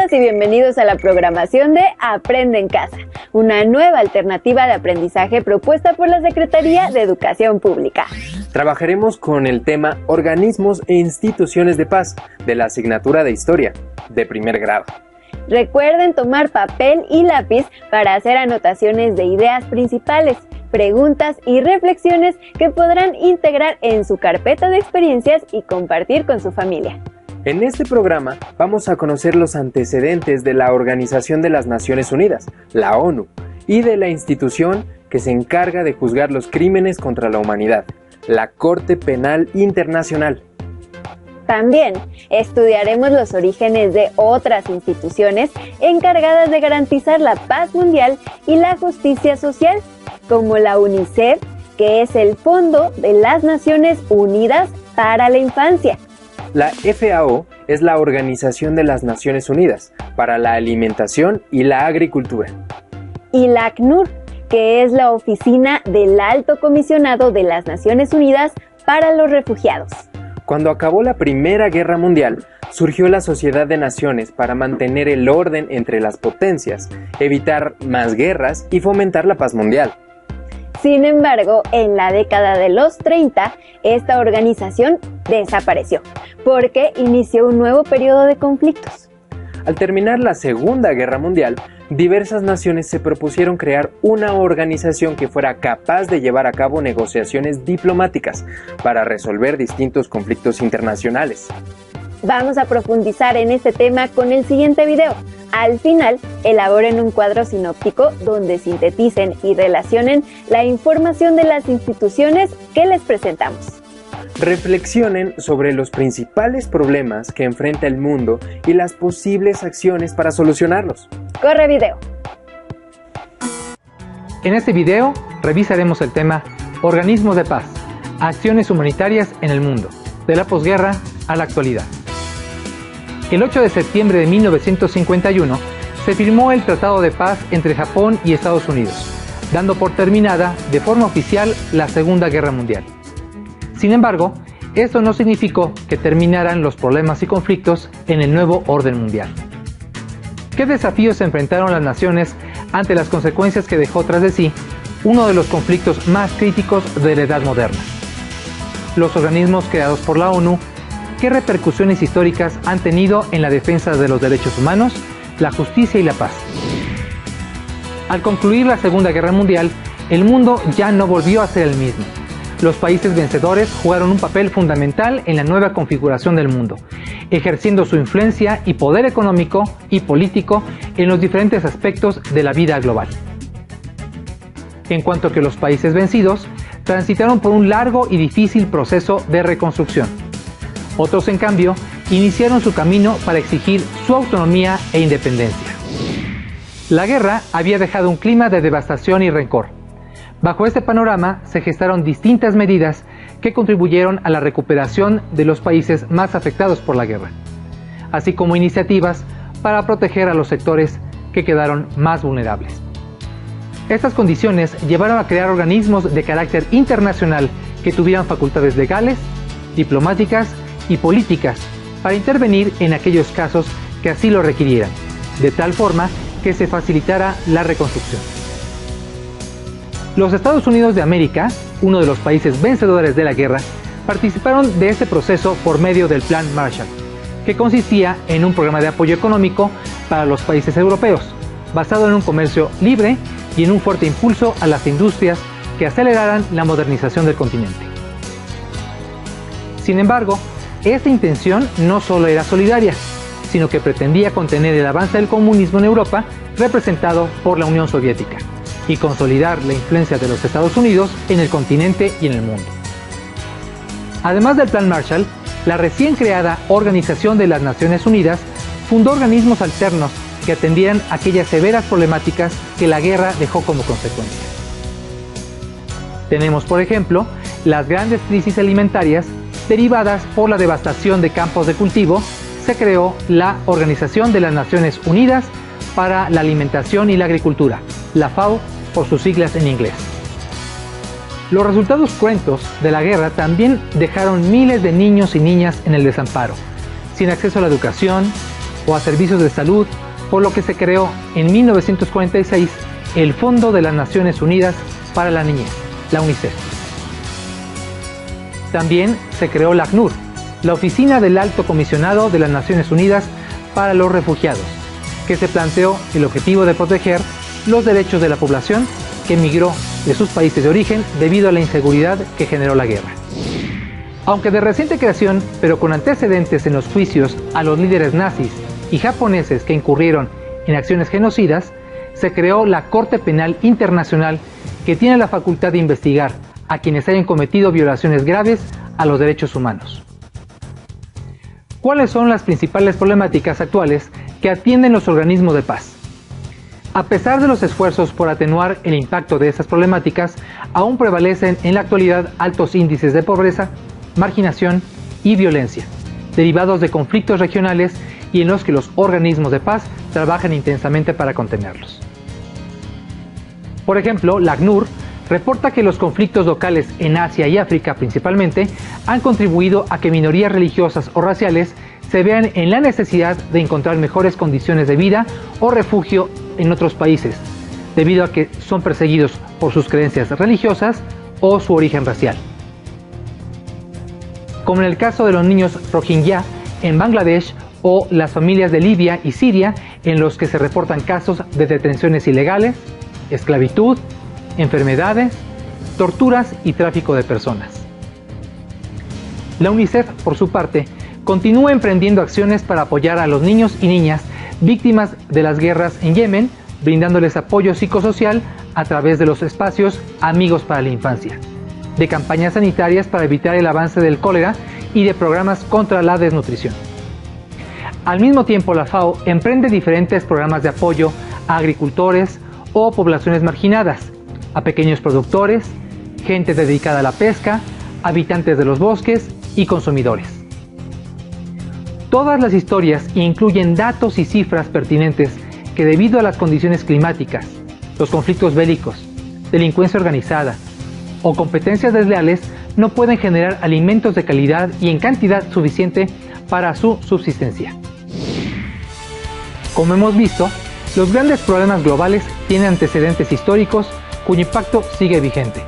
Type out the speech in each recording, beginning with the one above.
Bienvenidas y bienvenidos a la programación de Aprende en Casa, una nueva alternativa de aprendizaje propuesta por la Secretaría de Educación Pública. Trabajaremos con el tema Organismos e Instituciones de Paz de la asignatura de Historia, de primer grado. Recuerden tomar papel y lápiz para hacer anotaciones de ideas principales, preguntas y reflexiones que podrán integrar en su carpeta de experiencias y compartir con su familia. En este programa vamos a conocer los antecedentes de la Organización de las Naciones Unidas, la ONU, y de la institución que se encarga de juzgar los crímenes contra la humanidad, la Corte Penal Internacional. También estudiaremos los orígenes de otras instituciones encargadas de garantizar la paz mundial y la justicia social, como la UNICEF, que es el Fondo de las Naciones Unidas para la Infancia. La FAO es la Organización de las Naciones Unidas para la Alimentación y la Agricultura. Y la ACNUR, que es la Oficina del Alto Comisionado de las Naciones Unidas para los Refugiados. Cuando acabó la Primera Guerra Mundial, surgió la Sociedad de Naciones para mantener el orden entre las potencias, evitar más guerras y fomentar la paz mundial. Sin embargo, en la década de los 30, esta organización desapareció, porque inició un nuevo periodo de conflictos. Al terminar la Segunda Guerra Mundial, diversas naciones se propusieron crear una organización que fuera capaz de llevar a cabo negociaciones diplomáticas para resolver distintos conflictos internacionales. Vamos a profundizar en este tema con el siguiente video. Al final, elaboren un cuadro sinóptico donde sinteticen y relacionen la información de las instituciones que les presentamos. Reflexionen sobre los principales problemas que enfrenta el mundo y las posibles acciones para solucionarlos. ¡Corre video! En este video revisaremos el tema Organismos de Paz, acciones humanitarias en el mundo, de la posguerra a la actualidad. El 8 de septiembre de 1951 se firmó el Tratado de Paz entre Japón y Estados Unidos, dando por terminada de forma oficial la Segunda Guerra Mundial. Sin embargo, esto no significó que terminaran los problemas y conflictos en el nuevo orden mundial. ¿Qué desafíos se enfrentaron las naciones ante las consecuencias que dejó tras de sí uno de los conflictos más críticos de la edad moderna? Los organismos creados por la ONU, ¿qué repercusiones históricas han tenido en la defensa de los derechos humanos, la justicia y la paz? Al concluir la Segunda Guerra Mundial, el mundo ya no volvió a ser el mismo. Los países vencedores jugaron un papel fundamental en la nueva configuración del mundo, ejerciendo su influencia y poder económico y político en los diferentes aspectos de la vida global. En cuanto que los países vencidos transitaron por un largo y difícil proceso de reconstrucción. Otros, en cambio, iniciaron su camino para exigir su autonomía e independencia. La guerra había dejado un clima de devastación y rencor. Bajo este panorama se gestaron distintas medidas que contribuyeron a la recuperación de los países más afectados por la guerra, así como iniciativas para proteger a los sectores que quedaron más vulnerables. Estas condiciones llevaron a crear organismos de carácter internacional que tuvieran facultades legales, diplomáticas y políticas para intervenir en aquellos casos que así lo requirieran, de tal forma que se facilitara la reconstrucción. Los Estados Unidos de América, uno de los países vencedores de la guerra, participaron de este proceso por medio del Plan Marshall, que consistía en un programa de apoyo económico para los países europeos, basado en un comercio libre y en un fuerte impulso a las industrias que aceleraran la modernización del continente. Sin embargo, esta intención no solo era solidaria, sino que pretendía contener el avance del comunismo en Europa, representado por la Unión Soviética, y consolidar la influencia de los Estados Unidos en el continente y en el mundo. Además del Plan Marshall, la recién creada Organización de las Naciones Unidas fundó organismos alternos que atendieran aquellas severas problemáticas que la guerra dejó como consecuencia. Tenemos, por ejemplo, las grandes crisis alimentarias derivadas por la devastación de campos de cultivo. Se creó la Organización de las Naciones Unidas para la Alimentación y la Agricultura, la FAO por sus siglas en inglés. Los resultados cruentos de la guerra también dejaron miles de niños y niñas en el desamparo, sin acceso a la educación, o a servicios de salud, por lo que se creó en 1946 el Fondo de las Naciones Unidas para la Niñez, la UNICEF. También se creó la ACNUR, la Oficina del Alto Comisionado de las Naciones Unidas para los Refugiados, que se planteó el objetivo de proteger los derechos de la población que emigró de sus países de origen debido a la inseguridad que generó la guerra. Aunque de reciente creación, pero con antecedentes en los juicios a los líderes nazis y japoneses que incurrieron en acciones genocidas, se creó la Corte Penal Internacional, que tiene la facultad de investigar a quienes hayan cometido violaciones graves a los derechos humanos. ¿Cuáles son las principales problemáticas actuales que atienden los organismos de paz? A pesar de los esfuerzos por atenuar el impacto de estas problemáticas, aún prevalecen en la actualidad altos índices de pobreza, marginación y violencia, derivados de conflictos regionales y en los que los organismos de paz trabajan intensamente para contenerlos. Por ejemplo, la ACNUR reporta que los conflictos locales en Asia y África principalmente han contribuido a que minorías religiosas o raciales se vean en la necesidad de encontrar mejores condiciones de vida o refugio en otros países, debido a que son perseguidos por sus creencias religiosas o su origen racial. Como en el caso de los niños Rohingya en Bangladesh o las familias de Libia y Siria, en los que se reportan casos de detenciones ilegales, esclavitud, enfermedades, torturas y tráfico de personas. La UNICEF, por su parte, continúa emprendiendo acciones para apoyar a los niños y niñas víctimas de las guerras en Yemen, brindándoles apoyo psicosocial a través de los espacios Amigos para la Infancia, de campañas sanitarias para evitar el avance del cólera y de programas contra la desnutrición. Al mismo tiempo, la FAO emprende diferentes programas de apoyo a agricultores o poblaciones marginadas, a pequeños productores, gente dedicada a la pesca, habitantes de los bosques y consumidores. Todas las historias incluyen datos y cifras pertinentes que, debido a las condiciones climáticas, los conflictos bélicos, delincuencia organizada o competencias desleales, no pueden generar alimentos de calidad y en cantidad suficiente para su subsistencia. Como hemos visto, los grandes problemas globales tienen antecedentes históricos cuyo impacto sigue vigente.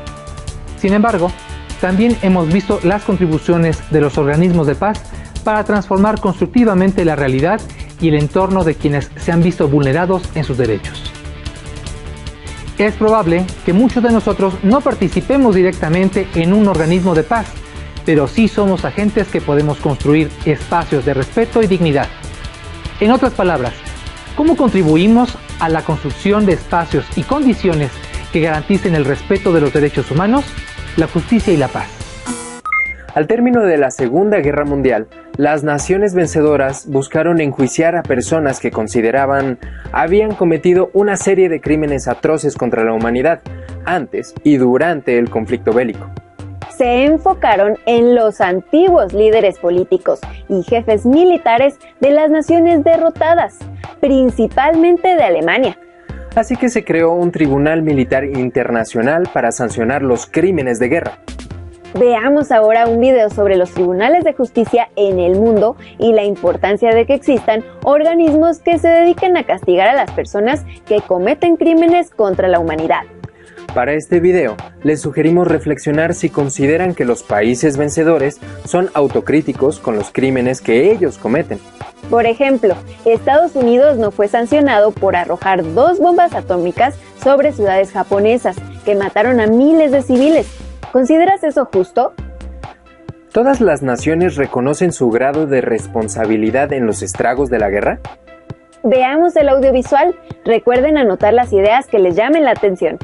Sin embargo, también hemos visto las contribuciones de los organismos de paz para transformar constructivamente la realidad y el entorno de quienes se han visto vulnerados en sus derechos. Es probable que muchos de nosotros no participemos directamente en un organismo de paz, pero sí somos agentes que podemos construir espacios de respeto y dignidad. En otras palabras, ¿cómo contribuimos a la construcción de espacios y condiciones que garanticen el respeto de los derechos humanos, la justicia y la paz? Al término de la Segunda Guerra Mundial, las naciones vencedoras buscaron enjuiciar a personas que consideraban habían cometido una serie de crímenes atroces contra la humanidad antes y durante el conflicto bélico. Se enfocaron en los antiguos líderes políticos y jefes militares de las naciones derrotadas, principalmente de Alemania. Así que se creó un tribunal militar internacional para sancionar los crímenes de guerra. Veamos ahora un video sobre los tribunales de justicia en el mundo y la importancia de que existan organismos que se dediquen a castigar a las personas que cometen crímenes contra la humanidad. Para este video, les sugerimos reflexionar si consideran que los países vencedores son autocríticos con los crímenes que ellos cometen. Por ejemplo, Estados Unidos no fue sancionado por arrojar 2 bombas atómicas sobre ciudades japonesas que mataron a miles de civiles. ¿Consideras eso justo? ¿Todas las naciones reconocen su grado de responsabilidad en los estragos de la guerra? Veamos el audiovisual. Recuerden anotar las ideas que les llamen la atención.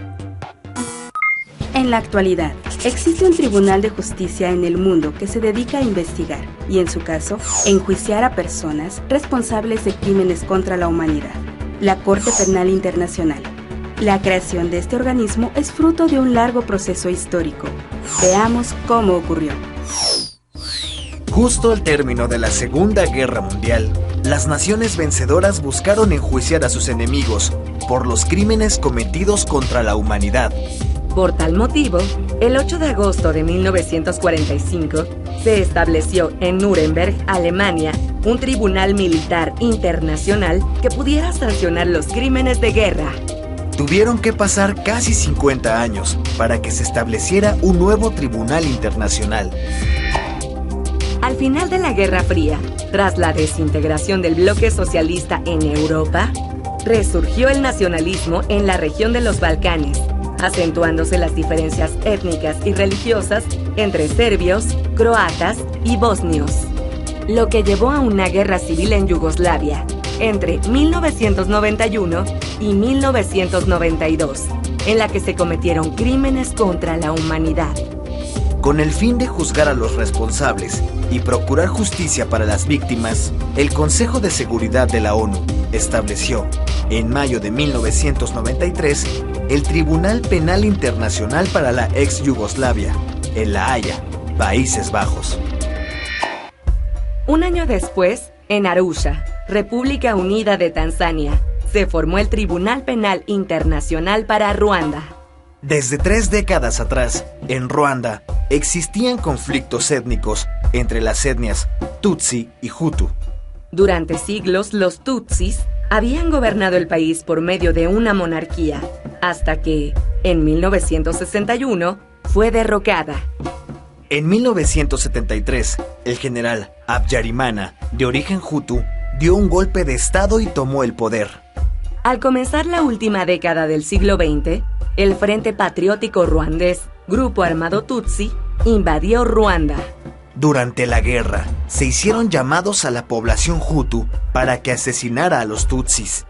En la actualidad, existe un tribunal de justicia en el mundo que se dedica a investigar y, en su caso, enjuiciar a personas responsables de crímenes contra la humanidad, la Corte Penal Internacional. La creación de este organismo es fruto de un largo proceso histórico. Veamos cómo ocurrió. Justo al término de la Segunda Guerra Mundial, las naciones vencedoras buscaron enjuiciar a sus enemigos por los crímenes cometidos contra la humanidad. Por tal motivo, el 8 de agosto de 1945 se estableció en Nuremberg, Alemania, un tribunal militar internacional que pudiera sancionar los crímenes de guerra. Tuvieron que pasar casi 50 años para que se estableciera un nuevo tribunal internacional. Al final de la Guerra Fría, tras la desintegración del bloque socialista en Europa, resurgió el nacionalismo en la región de los Balcanes, acentuándose las diferencias étnicas y religiosas entre serbios, croatas y bosnios, lo que llevó a una guerra civil en Yugoslavia entre 1991 y 1992, en la que se cometieron crímenes contra la humanidad. Con el fin de juzgar a los responsables y procurar justicia para las víctimas, el Consejo de Seguridad de la ONU estableció, en mayo de 1993, el Tribunal Penal Internacional para la ex Yugoslavia, en La Haya, Países Bajos. Un año después, en Arusha, República Unida de Tanzania, se formó el Tribunal Penal Internacional para Ruanda. Desde 3 décadas atrás, en Ruanda, existían conflictos étnicos entre las etnias Tutsi y Hutu. Durante siglos, los Tutsis habían gobernado el país por medio de una monarquía, hasta que, en 1961, fue derrocada. En 1973, el general Habyarimana, de origen Hutu, dio un golpe de estado y tomó el poder. Al comenzar la última década del siglo XX, el Frente Patriótico Ruandés, grupo armado Tutsi, invadió Ruanda. Durante la guerra, se hicieron llamados a la población Hutu para que asesinara a los Tutsis.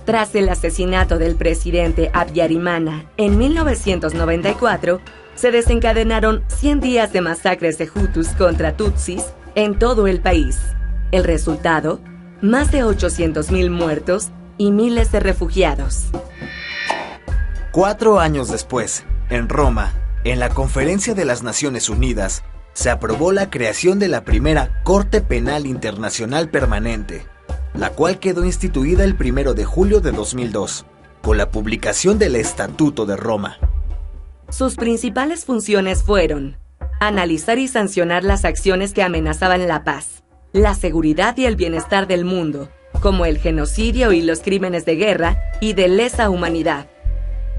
Tras el asesinato del presidente Habyarimana en 1994, se desencadenaron 100 días de masacres de Hutus contra Tutsis en todo el país. El resultado, más de 800,000 muertos y miles de refugiados. 4 años después, en Roma, en la Conferencia de las Naciones Unidas, se aprobó la creación de la primera Corte Penal Internacional Permanente, la cual quedó instituida el 1 de julio de 2002, con la publicación del Estatuto de Roma. Sus principales funciones fueron analizar y sancionar las acciones que amenazaban la paz, la seguridad y el bienestar del mundo, como el genocidio y los crímenes de guerra y de lesa humanidad.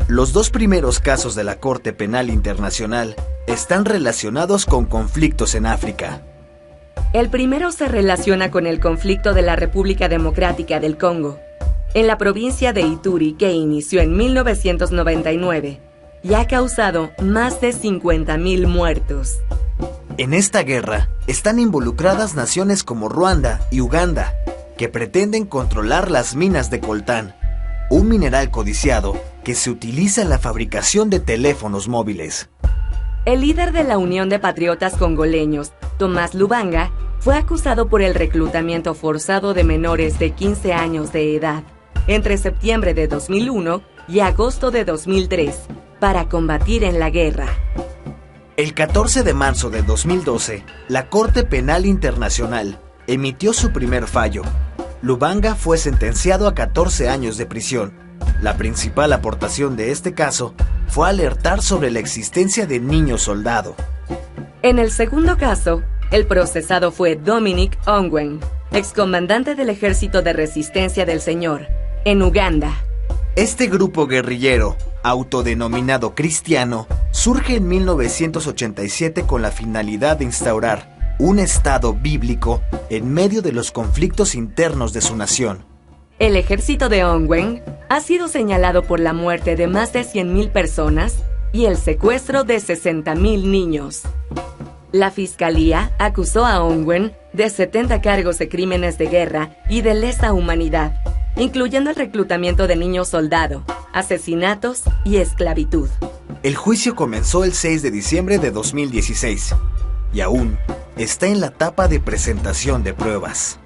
Los 2 primeros casos de la Corte Penal Internacional están relacionados con conflictos en África. El primero se relaciona con el conflicto de la República Democrática del Congo, en la provincia de Ituri, que inició en 1999 y ha causado más de 50,000 muertos. En esta guerra están involucradas naciones como Ruanda y Uganda, que pretenden controlar las minas de coltán, un mineral codiciado que se utiliza en la fabricación de teléfonos móviles. El líder de la Unión de Patriotas Congoleños, Tomás Lubanga, fue acusado por el reclutamiento forzado de menores de 15 años de edad, entre septiembre de 2001 y agosto de 2003, para combatir en la guerra. El 14 de marzo de 2012, la Corte Penal Internacional emitió su primer fallo. Lubanga fue sentenciado a 14 años de prisión. La principal aportación de este caso fue alertar sobre la existencia de niños soldado. En el segundo caso, el procesado fue Dominic Ongwen, excomandante del Ejército de Resistencia del Señor, en Uganda. Este grupo guerrillero, autodenominado cristiano, surge en 1987 con la finalidad de instaurar un Estado bíblico en medio de los conflictos internos de su nación. El ejército de Ongwen ha sido señalado por la muerte de más de 100,000 personas y el secuestro de 60,000 niños. La fiscalía acusó a Ongwen de 70 cargos de crímenes de guerra y de lesa humanidad, incluyendo el reclutamiento de niños soldado, asesinatos y esclavitud. El juicio comenzó el 6 de diciembre de 2016 y aún está en la etapa de presentación de pruebas.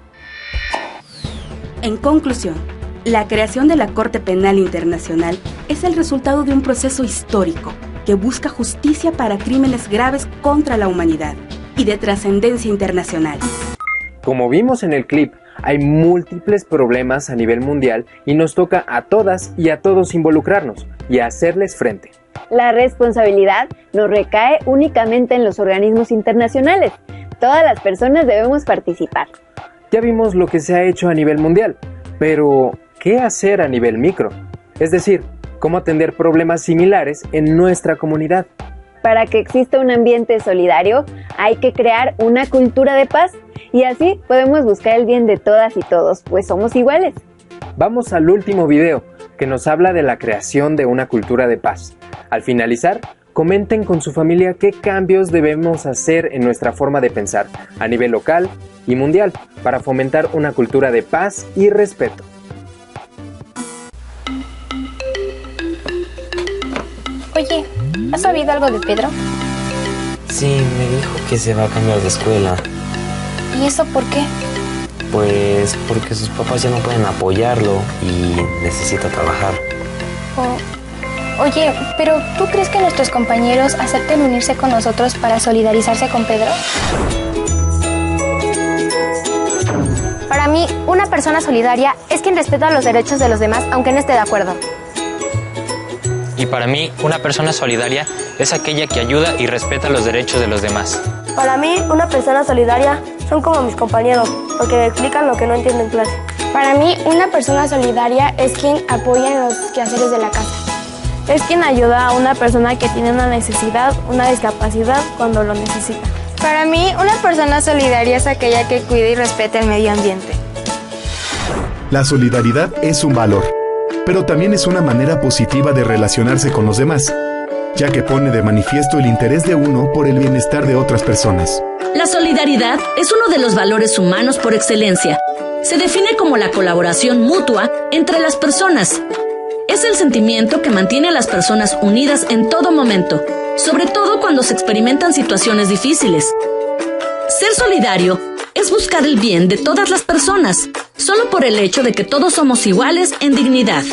En conclusión, la creación de la Corte Penal Internacional es el resultado de un proceso histórico que busca justicia para crímenes graves contra la humanidad y de trascendencia internacional. Como vimos en el clip, hay múltiples problemas a nivel mundial y nos toca a todas y a todos involucrarnos y hacerles frente. La responsabilidad no recae únicamente en los organismos internacionales. Todas las personas debemos participar. Ya vimos lo que se ha hecho a nivel mundial, pero ¿qué hacer a nivel micro? Es decir, ¿cómo atender problemas similares en nuestra comunidad? Para que exista un ambiente solidario, hay que crear una cultura de paz y así podemos buscar el bien de todas y todos, pues somos iguales. Vamos al último video, que nos habla de la creación de una cultura de paz. Al finalizar, comenten con su familia qué cambios debemos hacer en nuestra forma de pensar a nivel local y mundial para fomentar una cultura de paz y respeto. Oye, ¿has sabido algo de Pedro? Sí, me dijo que se va a cambiar de escuela. ¿Y eso por qué? Pues porque sus papás ya no pueden apoyarlo y necesita trabajar. Oye, pero ¿tú crees que nuestros compañeros acepten unirse con nosotros para solidarizarse con Pedro? Para mí, una persona solidaria es quien respeta los derechos de los demás aunque no esté de acuerdo. Y para mí, una persona solidaria es aquella que ayuda y respeta los derechos de los demás. Para mí, una persona solidaria son como mis compañeros, porque me explican lo que no entiendo en clase. Para mí, una persona solidaria es quien apoya en los quehaceres de la casa. Es quien ayuda a una persona que tiene una necesidad, una discapacidad, cuando lo necesita. Para mí, una persona solidaria es aquella que cuida y respeta el medio ambiente. La solidaridad es un valor, pero también es una manera positiva de relacionarse con los demás, ya que pone de manifiesto el interés de uno por el bienestar de otras personas. La solidaridad es uno de los valores humanos por excelencia. Se define como la colaboración mutua entre las personas. Es el sentimiento que mantiene a las personas unidas en todo momento, sobre todo cuando se experimentan situaciones difíciles. Ser solidario es buscar el bien de todas las personas, solo por el hecho de que todos somos iguales en dignidad.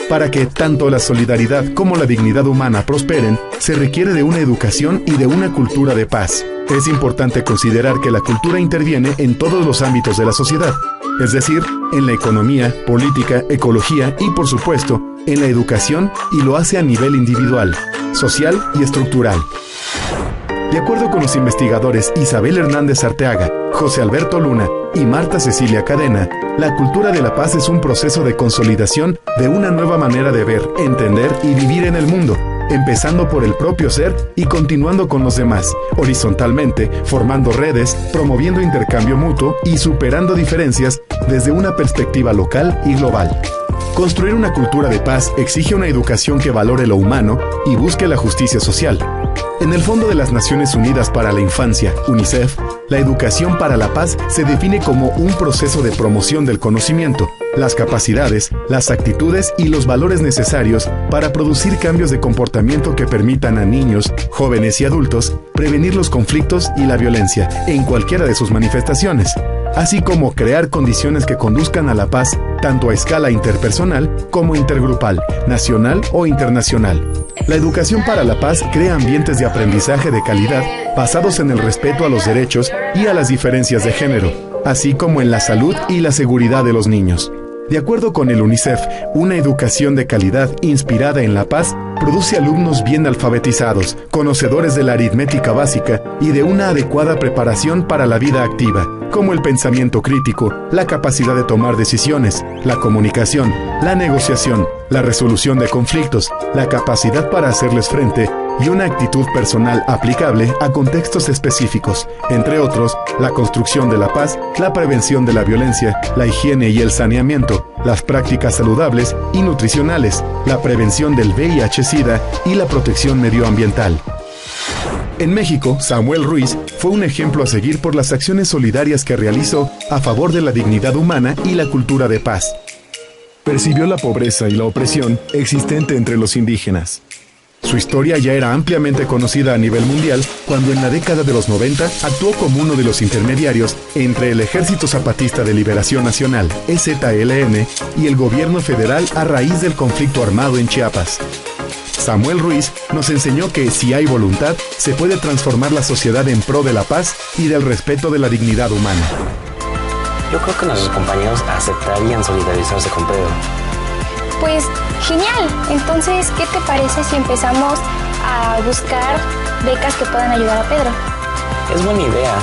Para que tanto la solidaridad como la dignidad humana prosperen, se requiere de una educación y de una cultura de paz. Es importante considerar que la cultura interviene en todos los ámbitos de la sociedad, es decir, en la economía, política, ecología y, por supuesto, en la educación, y lo hace a nivel individual, social y estructural. De acuerdo con los investigadores Isabel Hernández Arteaga, José Alberto Luna y Marta Cecilia Cadena, la cultura de la paz es un proceso de consolidación de una nueva manera de ver, entender y vivir en el mundo, empezando por el propio ser y continuando con los demás, horizontalmente, formando redes, promoviendo intercambio mutuo y superando diferencias desde una perspectiva local y global. Construir una cultura de paz exige una educación que valore lo humano y busque la justicia social. En el Fondo de las Naciones Unidas para la Infancia, UNICEF, la educación para la paz se define como un proceso de promoción del conocimiento, las capacidades, las actitudes y los valores necesarios para producir cambios de comportamiento que permitan a niños, jóvenes y adultos prevenir los conflictos y la violencia en cualquiera de sus manifestaciones, así como crear condiciones que conduzcan a la paz tanto a escala interpersonal como intergrupal, nacional o internacional. La educación para la paz crea ambientes de aprendizaje de calidad basados en el respeto a los derechos y a las diferencias de género, así como en la salud y la seguridad de los niños. De acuerdo con el UNICEF, una educación de calidad inspirada en la paz produce alumnos bien alfabetizados, conocedores de la aritmética básica y de una adecuada preparación para la vida activa, como el pensamiento crítico, la capacidad de tomar decisiones, la comunicación, la negociación, la resolución de conflictos, la capacidad para hacerles frente y una actitud personal aplicable a contextos específicos, entre otros, la construcción de la paz, la prevención de la violencia, la higiene y el saneamiento, las prácticas saludables y nutricionales, la prevención del VIH-Sida y la protección medioambiental. En México, Samuel Ruiz fue un ejemplo a seguir por las acciones solidarias que realizó a favor de la dignidad humana y la cultura de paz. Percibió la pobreza y la opresión existente entre los indígenas. Su historia ya era ampliamente conocida a nivel mundial cuando en la década de los 90 actuó como uno de los intermediarios entre el Ejército Zapatista de Liberación Nacional, EZLN, y el gobierno federal a raíz del conflicto armado en Chiapas. Samuel Ruiz nos enseñó que si hay voluntad, se puede transformar la sociedad en pro de la paz y del respeto de la dignidad humana. Yo creo que nuestros compañeros aceptarían solidarizarse con Pedro. Pues genial, entonces, ¿qué te parece si empezamos a buscar becas que puedan ayudar a Pedro? Es buena idea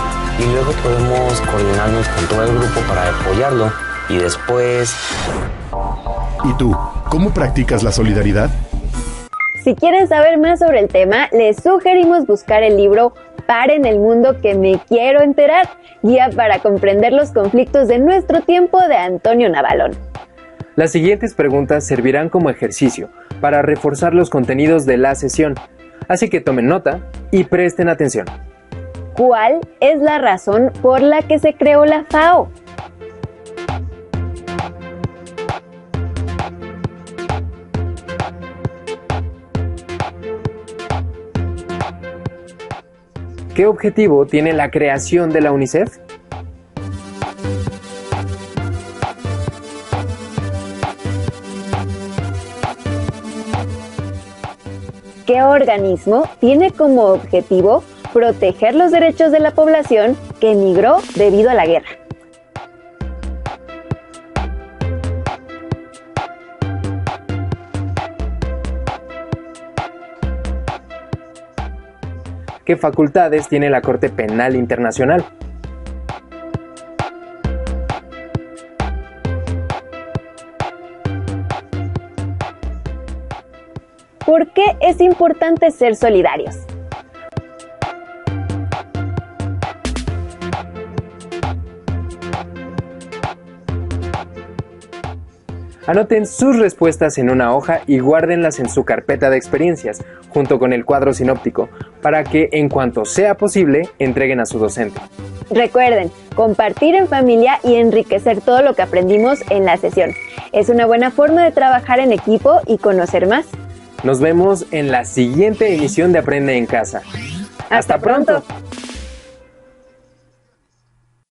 y luego podemos coordinarnos con todo el grupo para apoyarlo y después... ¿Y tú? ¿Cómo practicas la solidaridad? Si quieren saber más sobre el tema, les sugerimos buscar el libro Paren el mundo que me quiero enterar, guía para comprender los conflictos de nuestro tiempo de Antonio Navalón. Las siguientes preguntas servirán como ejercicio para reforzar los contenidos de la sesión, así que tomen nota y presten atención. ¿Cuál es la razón por la que se creó la FAO? ¿Qué objetivo tiene la creación de la UNICEF? ¿Qué organismo tiene como objetivo proteger los derechos de la población que emigró debido a la guerra? ¿Qué facultades tiene la Corte Penal Internacional? ¿Por qué es importante ser solidarios? Anoten sus respuestas en una hoja y guárdenlas en su carpeta de experiencias, junto con el cuadro sinóptico, para que, en cuanto sea posible, entreguen a su docente. Recuerden, compartir en familia y enriquecer todo lo que aprendimos en la sesión. Es una buena forma de trabajar en equipo y conocer más. Nos vemos en la siguiente emisión de Aprende en Casa. ¡Hasta pronto!